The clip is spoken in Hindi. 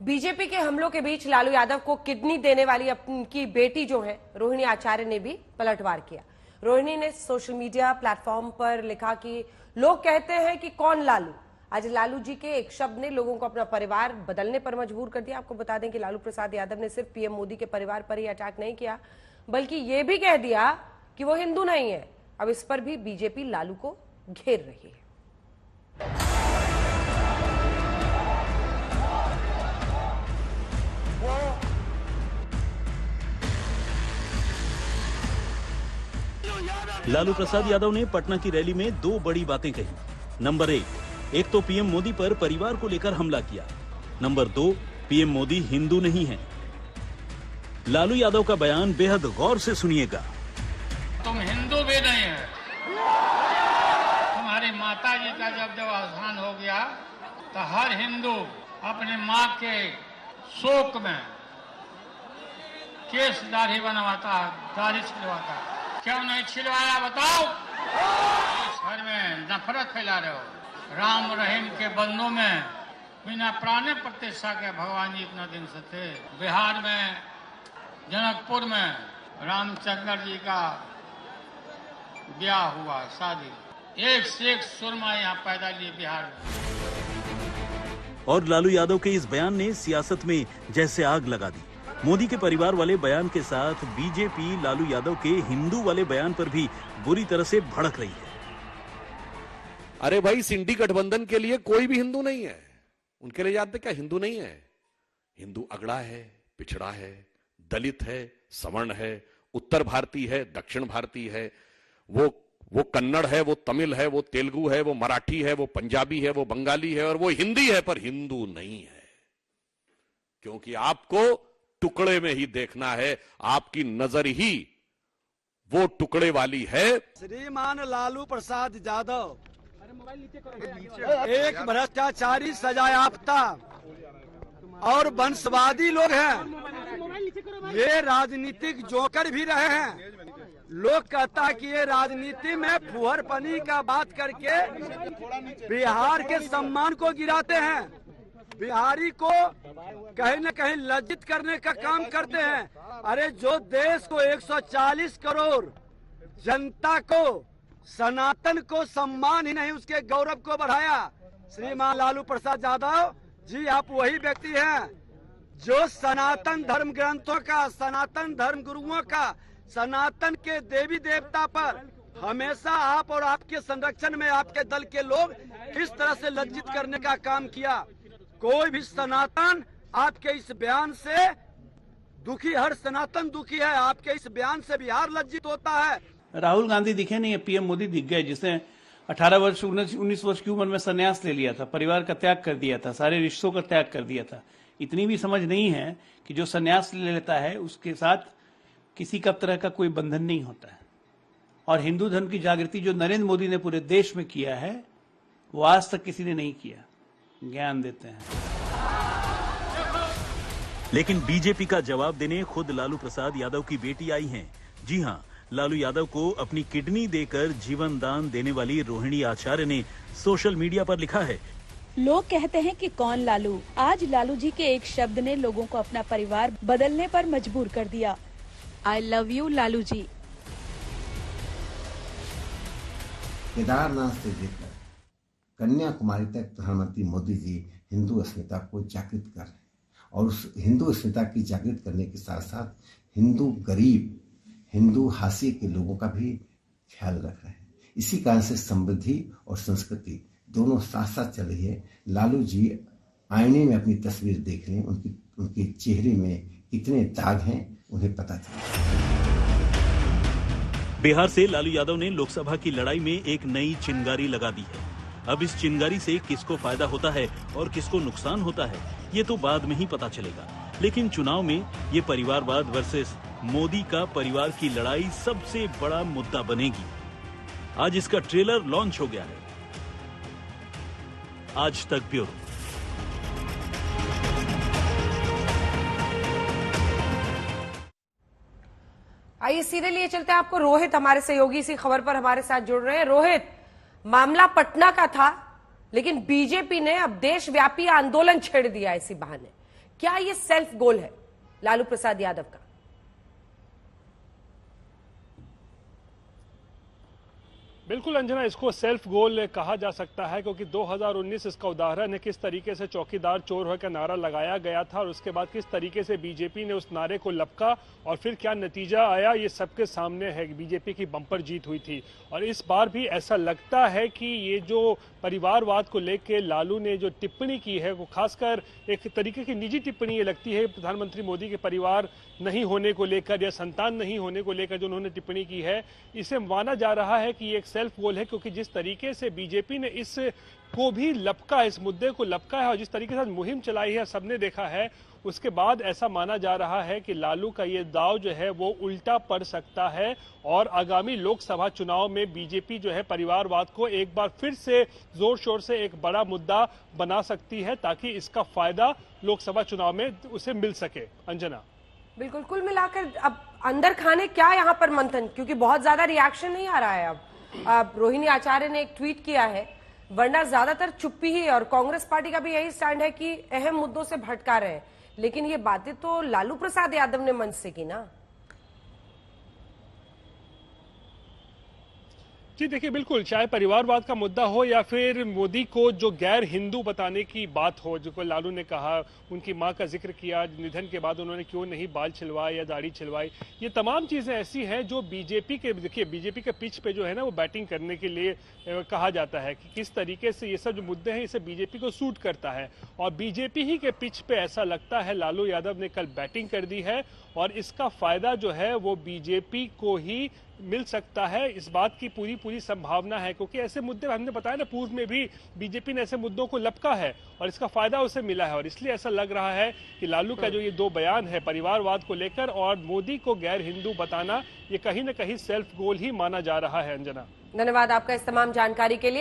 बीजेपी के हमलों के बीच लालू यादव को किडनी देने वाली उनकी बेटी जो है रोहिणी आचार्य ने भी पलटवार किया। रोहिणी ने सोशल मीडिया प्लेटफॉर्म पर लिखा कि लोग कहते हैं कि कौन लालू। आज लालू जी के एक शब्द ने लोगों को अपना परिवार बदलने पर मजबूर कर दिया। आपको बता दें कि लालू प्रसाद यादव ने सिर्फ पीएम मोदी के परिवार पर ही अटैक नहीं किया, बल्कि ये भी कह दिया कि वो हिंदू नहीं है। अब इस पर भी बीजेपी लालू को घेर रही है। लालू प्रसाद यादव ने पटना की रैली में दो बड़ी बातें कही। नंबर एक तो पीएम मोदी पर परिवार को लेकर हमला किया। नंबर 2, पीएम मोदी हिंदू नहीं है। लालू यादव का बयान बेहद गौर से सुनिएगा। तुम हिंदू भी नहीं है। तुम्हारी माता जी का जब अवसान हो गया तो हर हिंदू अपने माँ के शोक में केस दाढ़ी बनवाता, दाढ़ी छिलवाता। क्यों नहीं छिलवाया बताओ? इस घर में नफरत फैला रहे हो। राम रहीम के बंदों में बिना प्राण प्रतिष्ठा के भगवान जी इतना दिन से थे। बिहार में जनकपुर में रामचंद्र जी का ब्याह हुआ, शादी, एक से एक सुरमा यहाँ पैदा लिए बिहार में। और लालू यादव के इस बयान ने सियासत में जैसे आग लगा दी। मोदी के परिवार वाले बयान के साथ बीजेपी लालू यादव के हिंदू वाले बयान पर भी बुरी तरह से भड़क रही है। अरे भाई, सिंडी गठबंधन के लिए कोई भी हिंदू नहीं है। उनके लिए याद है क्या हिंदू नहीं है? हिंदू अगड़ा है, पिछड़ा है, दलित है, सवर्ण है, उत्तर भारतीय है, दक्षिण भारतीय है, वो कन्नड़ है, वो तमिल है, वो तेलुगु है, वो मराठी है, वो पंजाबी है, वो बंगाली है और वो हिंदी है, पर हिंदू नहीं है। क्योंकि आपको टुकड़े में ही देखना है, आपकी नजर ही वो टुकड़े वाली है। श्रीमान लालू प्रसाद यादव एक भ्रष्टाचारी सजायाफ्ता और वंशवादी लोग हैं। ये राजनीतिक जोकर भी रहे हैं। लोग कहता है कि ये राजनीति में फुहरपनी का बात करके बिहार के सम्मान को गिराते हैं, बिहारी को कहीं न कहीं लज्जित करने का काम करते हैं। अरे जो देश को 140 करोड़ जनता को, सनातन को सम्मान ही नहीं उसके गौरव को बढ़ाया। श्रीमान लालू प्रसाद यादव जी, आप वही व्यक्ति हैं जो सनातन धर्म ग्रंथों का, सनातन धर्म गुरुओं का, सनातन के देवी देवता पर हमेशा आप और आपके संरक्षण में आपके दल के लोग इस तरह से लज्जित करने का काम किया। कोई भी सनातन आपके इस बयान से दुखी, हर सनातन दुखी है। आपके इस बयान से बिहार लज्जित होता है। राहुल गांधी दिखे नहीं है, पीएम मोदी दिख गए, जिसने 18 वर्ष 19 वर्ष की उम्र में संन्यास ले लिया था, परिवार का त्याग कर दिया था, सारे रिश्तों का त्याग कर दिया था। इतनी भी समझ नहीं है कि जो संन्यास ले लेता है उसके साथ किसी का तरह का कोई बंधन नहीं होता है। और हिंदू धर्म की जागृति जो नरेंद्र मोदी ने पूरे देश में किया है, वो आज तक किसी ने नहीं किया। ज्ञान देते हैं। लेकिन बीजेपी का जवाब देने खुद लालू प्रसाद यादव की बेटी आई हैं। जी हां, लालू यादव को अपनी किडनी देकर जीवन दान देने वाली रोहिणी आचार्य ने सोशल मीडिया पर लिखा है, लोग कहते हैं कि कौन लालू। आज लालू जी के एक शब्द ने लोगों को अपना परिवार बदलने पर मजबूर कर दिया। I love you Lalu ji. Kedarnath से लेकर कन्याकुमारी तक प्रधानमंत्री मोदी जी हिंदू अस्मिता को जागृत कर रहे हैं और उस हिंदू अस्मिता की जागृत करने के साथ साथ हिंदू गरीब, हिंदू हाशिए के लोगों का भी ख्याल रख रहे हैं। इसी कारण से समृद्धि और संस्कृति दोनों साथ साथ चल रही है। लालू जी आईने में अपनी तस्वीर देख रहे हैं, उनके चेहरे में कितने दाग हैं उन्हें पता चला। बिहार से लालू यादव ने लोकसभा की लड़ाई में एक नई चिंगारी लगा दी है। अब इस चिंगारी से किसको फायदा होता है और किसको नुकसान होता है, ये तो बाद में ही पता चलेगा। लेकिन चुनाव में ये परिवारवाद वर्सेस मोदी का परिवार की लड़ाई सबसे बड़ा मुद्दा बनेगी। आज इसका ट्रेलर लॉन्च हो गया है। आज तक ब्यूरो। आइए सीधे लिए चलते हैं आपको रोहित, हमारे सहयोगी इसी खबर पर हमारे साथ जुड़ रहे हैं। रोहित, मामला पटना का था, लेकिन बीजेपी ने अब देशव्यापी आंदोलन छेड़ दिया इसी बहाने। क्या ये सेल्फ गोल है लालू प्रसाद यादव का? बिल्कुल अंजना, इसको सेल्फ गोल कहा जा सकता है क्योंकि 2019 इसका उदाहरण है किस तरीके से चौकीदार चोर हो का नारा लगाया गया था और उसके बाद किस तरीके से बीजेपी ने उस नारे को लपका और फिर क्या नतीजा आया ये सबके सामने है। बीजेपी की बम्पर जीत हुई थी और इस बार भी ऐसा लगता है कि ये जो परिवारवाद को लेकर लालू ने जो टिप्पणी की है वो खासकर एक तरीके की निजी टिप्पणी ये लगती है प्रधानमंत्री मोदी के परिवार नहीं होने को लेकर या संतान नहीं होने को लेकर जो उन्होंने टिप्पणी की है, इसे माना जा रहा है कि ये एक सेल्फ गोल है क्योंकि जिस तरीके से बीजेपी ने इस को भी लपका, इस मुद्दे को लपका है और जिस तरीके से मुहिम चलाई है सबने देखा है, उसके बाद ऐसा माना जा रहा है कि लालू का ये दाव जो है वो उल्टा पड़ सकता है और आगामी लोकसभा चुनाव में बीजेपी जो है परिवारवाद को एक बार फिर से जोर शोर से एक बड़ा मुद्दा बना सकती है ताकि इसका फायदा लोकसभा चुनाव में उसे मिल सके। अंजना, बिल्कुल, कुल मिलाकर अब अंदर खाने क्या यहाँ पर मंथन, क्योंकि बहुत ज्यादा रिएक्शन नहीं आ रहा है। अब रोहिणी आचार्य ने एक ट्वीट किया है, वरना ज्यादातर चुप्पी ही, और कांग्रेस पार्टी का भी यही स्टैंड है कि अहम मुद्दों से भटका रहे हैं। लेकिन ये बातें तो लालू प्रसाद यादव ने मंच से की ना। जी देखिए, बिल्कुल, चाहे परिवारवाद का मुद्दा हो या फिर मोदी को जो गैर हिंदू बताने की बात हो, जो लालू ने कहा, उनकी मां का जिक्र किया, निधन के बाद उन्होंने क्यों नहीं बाल छिलवाए या दाढ़ी छिलवाई, ये तमाम चीजें ऐसी हैं जो बीजेपी के, देखिए बीजेपी के पिच पे जो है ना वो बैटिंग करने के लिए कहा जाता है कि किस तरीके से ये सब जो मुद्दे हैं इसे बीजेपी को सूट करता है और बीजेपी ही के पिच पे ऐसा लगता है लालू यादव ने कल बैटिंग कर दी है और इसका फायदा जो है वो बीजेपी को ही मिल सकता है। इस बात की पूरी संभावना है क्योंकि ऐसे मुद्दे हमने बताया ना, पूर्व में भी बीजेपी ने ऐसे मुद्दों को लपका है और इसका फायदा उसे मिला है और इसलिए ऐसा लग रहा है कि लालू का जो ये दो बयान है परिवारवाद को लेकर और मोदी को गैर हिंदू बताना, ये कहीं ना कहीं सेल्फ गोल ही माना जा रहा है। अंजना, धन्यवाद आपका इस तमाम जानकारी के लिए।